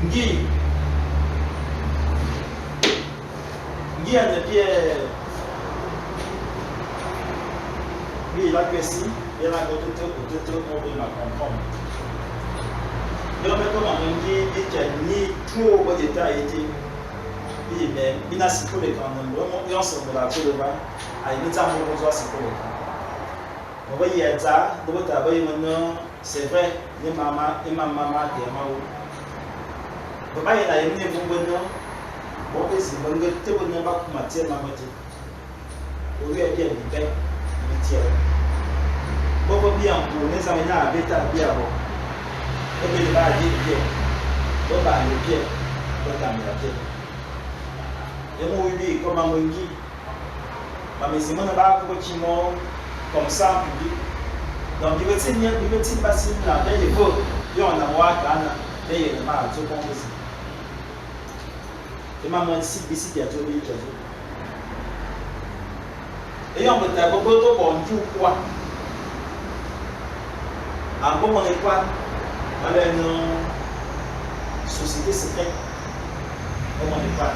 Ngi a pied. Lui, il a que si, il a que tout, on peut la comprendre. Donc, maintenant, on dit qu'il y a ni trop de détails. Il a si peu de temps, vraiment, il y a ce qu'on a fait de bas, à une étape où on doit si peu de temps. On va y être ça, de votre travail maintenant, c'est vrai, les mamans et ma maman, et ma maman. Papa, il a une évolution. Bon, c'est bon, tu ne peux pas commenter ma moitié. Au lieu de bien libérer, il tient. Beaucoup bien pour les amis à bêta bien. Et puis, il va dire bien. Il va aller bien. Il va aller bien. Et moi, oui, comme un mongi. Mais si on n'a pas comme ça en public. Donc, il veut passer là, il faut. Il y a un avoir et il y a un mal, tout le monde aussi. Et maman ici, qui a tout dit. Et on peut t'avoir beaucoup bon tout quoi. En bon, on est quoi? Dans une société secrète. Comment on est quoi?